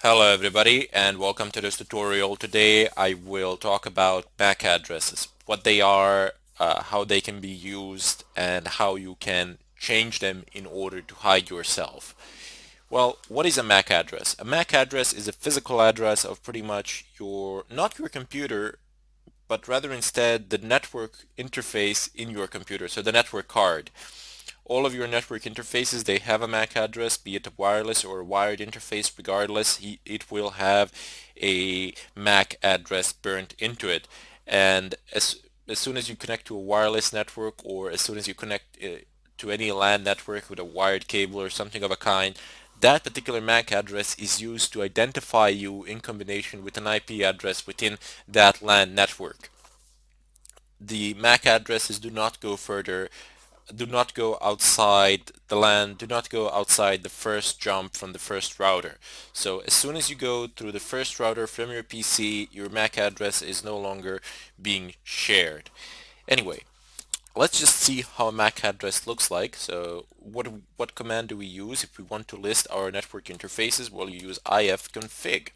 Hello everybody and welcome to this tutorial. Today I will talk about MAC addresses, what they are, how they can be used, and how you can change them in order to hide yourself. Well, what is a MAC address? A MAC address is a physical address of pretty much not your computer, but rather instead the network interface in your computer, so the network card. All of your network interfaces, they have a MAC address, be it a wireless or a wired interface. Regardless, it will have a MAC address burnt into it. And as soon as you connect to a wireless network, or as soon as you connect to any LAN network with a wired cable or something of a kind, that particular MAC address is used to identify you in combination with an IP address within that LAN network. The MAC addresses do not go outside the LAN, do not go outside the first jump from the first router. So as soon as you go through the first router from your PC, your MAC address is no longer being shared. Anyway, let's just see how a MAC address looks like. So what command do we use if we want to list our network interfaces? Well, you use ifconfig.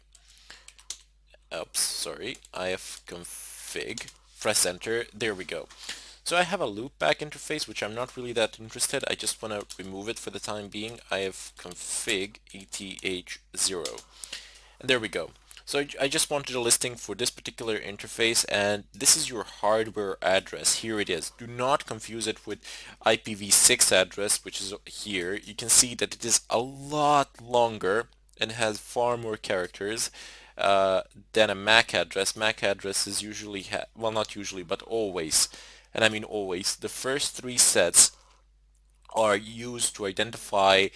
Oops, sorry, ifconfig. Press enter. There we go. So I have a loopback interface, which I'm not really that interested. I just want to remove it for the time being. I have config eth0. And there we go. So I just wanted a listing for this particular interface, and this is your hardware address. Here it is. Do not confuse it with IPv6 address, which is here. You can see that it is a lot longer and has far more characters uh, than a MAC address. MAC addresses usually well, not usually, but always, and I mean always, the first three sets are used to identify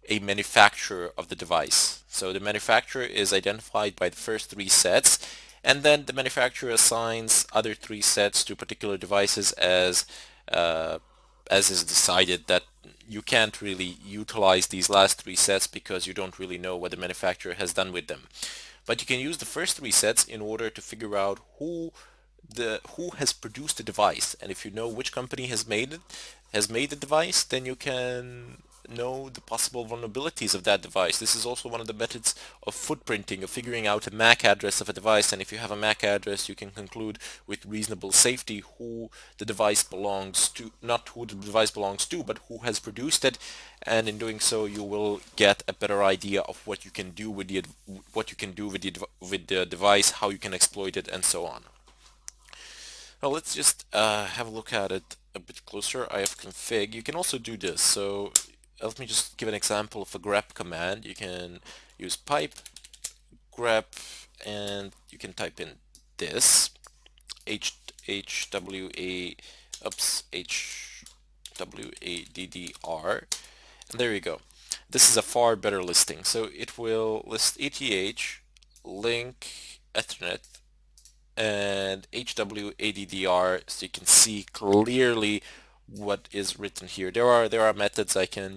a manufacturer of the device. So the manufacturer is identified by the first three sets, and then the manufacturer assigns other three sets to particular devices uh, as is decided. That you can't really utilize these last three sets because you don't really know what the manufacturer has done with them. But you can use the first three sets in order to figure out who has produced the device, and if you know which company has made the device, then you can know the possible vulnerabilities of that device. This is also one of the methods of footprinting, of figuring out a MAC address of a device, and if you have a MAC address, you can conclude with reasonable safety who the device belongs to, not who the device belongs to, but who has produced it, and in doing so, you will get a better idea of what you can do with with the device, how you can exploit it, and so on. Well, let's just have a look at it a bit closer. ifconfig. You can also do this. So let me just give an example of a grep command. You can use pipe grep, and you can type in this hwa hwaddr, and there you go. This is a far better listing. So it will list ETH, link, Ethernet, and HWADDR, so you can see clearly what is written here. There are methods I can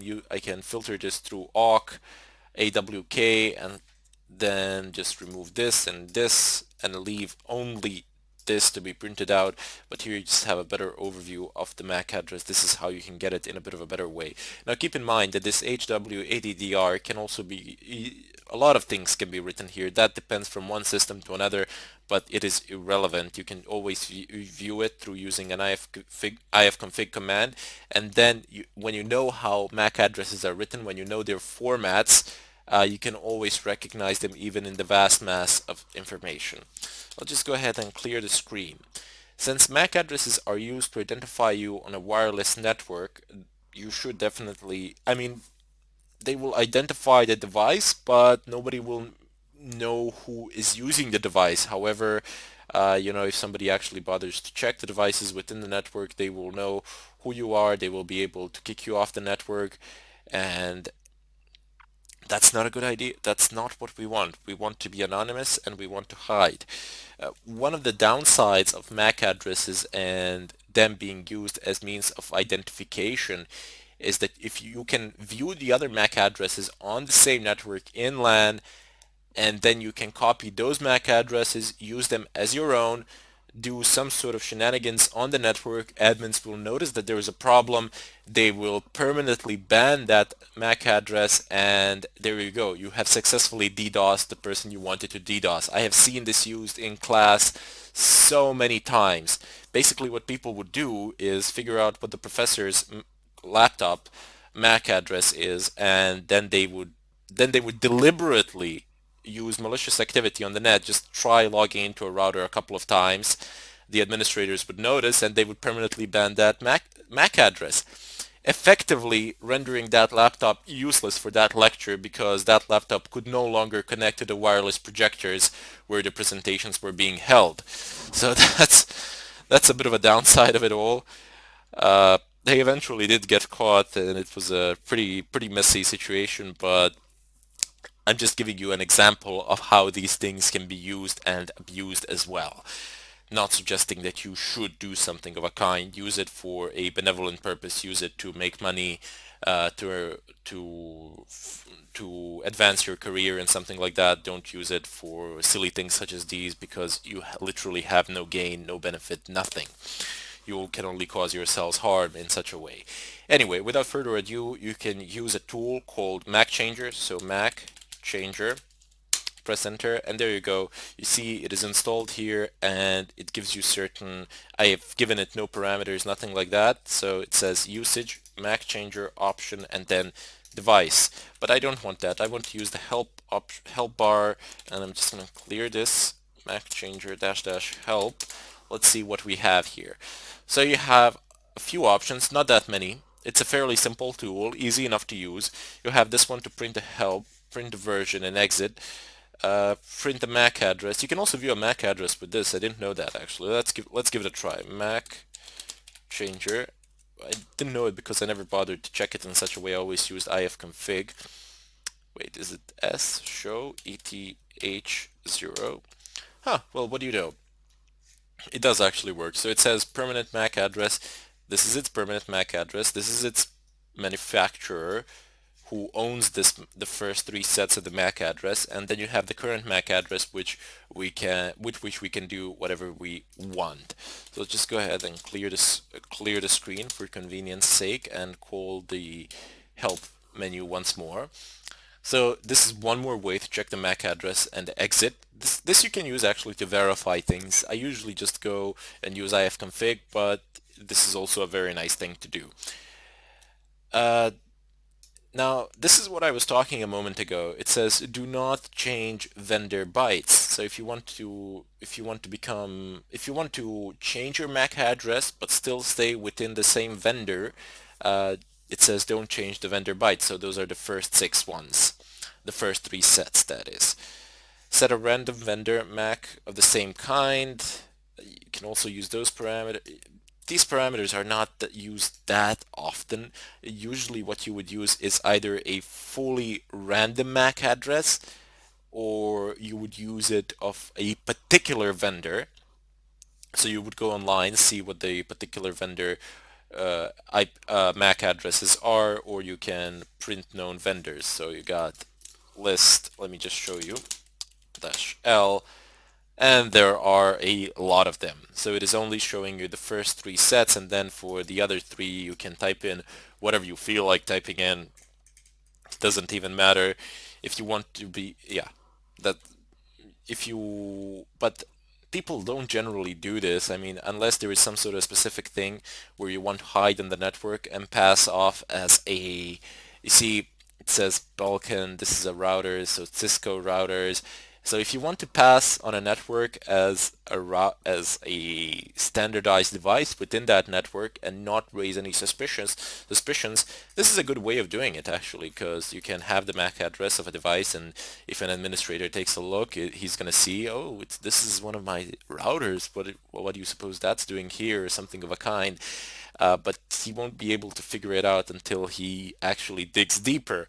filter this through awk, awk, and then just remove this and leave only this to be printed out. But here you just have a better overview of the MAC address. This is how you can get it in a bit of a better way. Now keep in mind that this HWADDR can also be, a lot of things can be written here. That depends from one system to another, but it is irrelevant. You can always view it through using an ifconfig command, and then when you know how MAC addresses are written, when you know their formats, you can always recognize them even in the vast mass of information. I'll just go ahead and clear the screen. Since MAC addresses are used to identify you on a wireless network, you should definitely, I mean, they will identify the device, but nobody will know who is using the device. However, if somebody actually bothers to check the devices within the network, they will know who you are. They will be able to kick you off the network, and that's not a good idea. That's not what we want. We want to be anonymous and we want to hide. One of the downsides of MAC addresses and them being used as means of identification is that if you can view the other MAC addresses on the same network in LAN, and then you can copy those MAC addresses, use them as your own, do some sort of shenanigans on the network, admins will notice that there is a problem. They will permanently ban that MAC address, and there you go. You have successfully DDoSed the person you wanted to DDoS. I have seen this used in class so many times. Basically, what people would do is figure out what the professor's laptop MAC address is, and then they would deliberately use malicious activity on the net. Just try logging into a router a couple of times. The administrators would notice, and they would permanently ban that MAC address, effectively rendering that laptop useless for that lecture because that laptop could no longer connect to the wireless projectors where the presentations were being held. So that's a bit of a downside of it all. They eventually did get caught, and it was a pretty messy situation. But I'm just giving you an example of how these things can be used and abused as well. Not suggesting that you should do something of a kind. Use it for a benevolent purpose. Use it to make money, to advance your career and something like that. Don't use it for silly things such as these because you literally have no gain, no benefit, nothing. You can only cause yourselves harm in such a way. Anyway, without further ado, you can use a tool called Macchanger. So Macchanger, press enter, and there you go. You see it is installed here, and it gives you certain, I have given it no parameters, nothing like that. So it says usage, Macchanger option, and then device. But I don't want that. I want to use the help bar, and I'm just going to clear this Macchanger dash dash help. Let's see what we have here. So you have a few options, not that many. It's a fairly simple tool, easy enough to use. You have this one to print the help, print the version, and exit. Print the MAC address. You can also view a MAC address with this. I didn't know that actually. Let's give it a try. MAC changer. I didn't know it because I never bothered to check it in such a way. I always used ifconfig. Wait, is it S show ETH0? Huh, well, what do you know? It does actually work. So it says permanent MAC address. This is its permanent MAC address. This is its manufacturer who owns the first three sets of the MAC address, and then you have the current MAC address with which we can do whatever we want. So let's just go ahead and clear the screen for convenience sake and call the help menu once more. So this is one more way to check the MAC address and exit. This you can use actually to verify things. I usually just go and use ifconfig, but this is also a very nice thing to do. Now, this is what I was talking a moment ago. It says do not change vendor bytes. So if you want to change your MAC address but still stay within the same vendor, it says don't change the vendor bytes. So those are the first 6 ones, the first 3 sets, that is. Set a random vendor MAC of the same kind. You can also use those parameters. These parameters are not used that often. Usually what you would use is either a fully random MAC address, or you would use it of a particular vendor. So you would go online, see what the particular vendor MAC addresses are, or you can print known vendors. So you got list, let me just show you, -L, and there are a lot of them. So it is only showing you the first 3 sets, and then for the other 3 you can type in whatever you feel like typing in. It doesn't even matter if you want to be, yeah, that if you, but people don't generally do this. I mean, unless there is some sort of specific thing where you want to hide in the network and pass off as a, you see, it says Balkan, this is a router, so Cisco routers. So if you want to pass on a network as a standardized device within that network and not raise any suspicions, this is a good way of doing it actually, because you can have the MAC address of a device, and if an administrator takes a look, he's going to see, oh, this is one of my routers. What do you suppose that's doing here, or something of a kind. But he won't be able to figure it out until he actually digs deeper.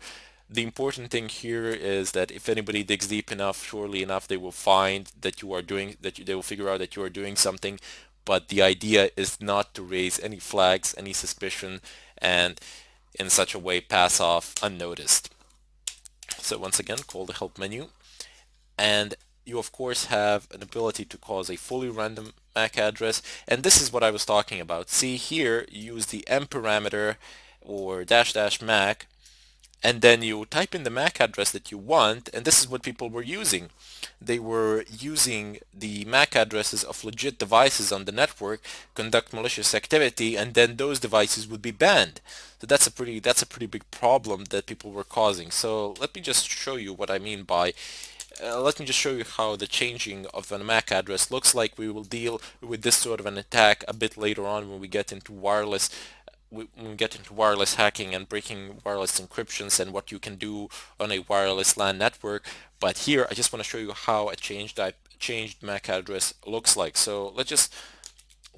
The important thing here is that if anybody digs deep enough, surely enough, they will find that you are doing they will figure out that you are doing something. But the idea is not to raise any flags, any suspicion, and in such a way pass off unnoticed. So once again, call the help menu, and you of course have an ability to cause a fully random MAC address, and this is what I was talking about. See here, you use the M parameter or dash dash MAC, and then you type in the MAC address that you want, and this is what people were using. They were using the MAC addresses of legit devices on the network, conduct malicious activity, and then those devices would be banned. So that's a pretty big problem that people were causing. So let me just show you what I mean by let me just show you how the changing of a MAC address looks like. We will deal with this sort of an attack a bit later on when we get into wireless hacking and breaking wireless encryptions and what you can do on a wireless LAN network. But here I just want to show you how a changed MAC address looks like. So let's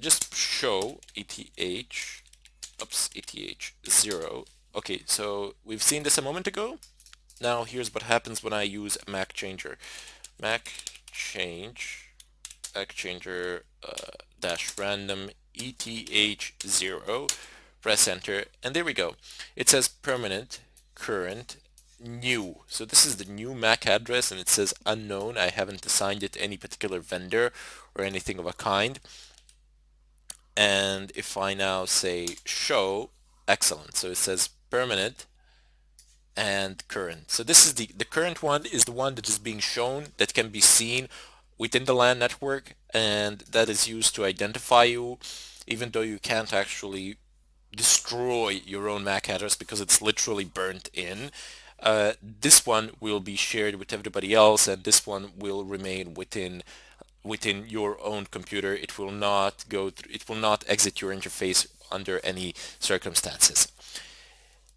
just show ETH 0. Okay, so we've seen this a moment ago. Now here's what happens when I use Macchanger. Mac change Macchanger dash random ETH 0. Press enter, and there we go. It says permanent, current, new. So this is the new MAC address, and it says unknown. I haven't assigned it to any particular vendor or anything of a kind. And if I now say show, excellent. So it says permanent and current. So this is the current one is the one that is being shown, that can be seen within the LAN network, and that is used to identify you, even though you can't actually destroy your own MAC address because it's literally burnt in. This one will be shared with everybody else, and this one will remain within your own computer. It will not go through, it will not exit your interface under any circumstances.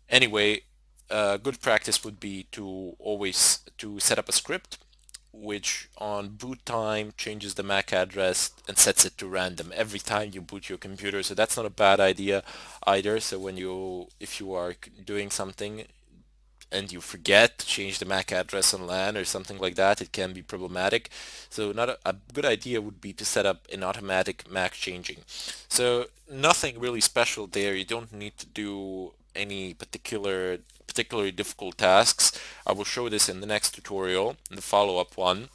Anyway, good practice would be to always to set up a script which on boot time changes the MAC address and sets it to random every time you boot your computer. So that's not a bad idea either. So if you are doing something and you forget to change the MAC address on LAN or something like that, it can be problematic. So not a good idea would be to set up an automatic MAC changing. So nothing really special there. You don't need to do any particularly difficult tasks. I will show this in the next tutorial, in the follow-up one.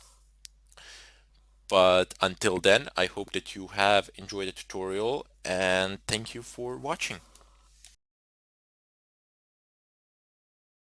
But until then, I hope that you have enjoyed the tutorial, and thank you for watching.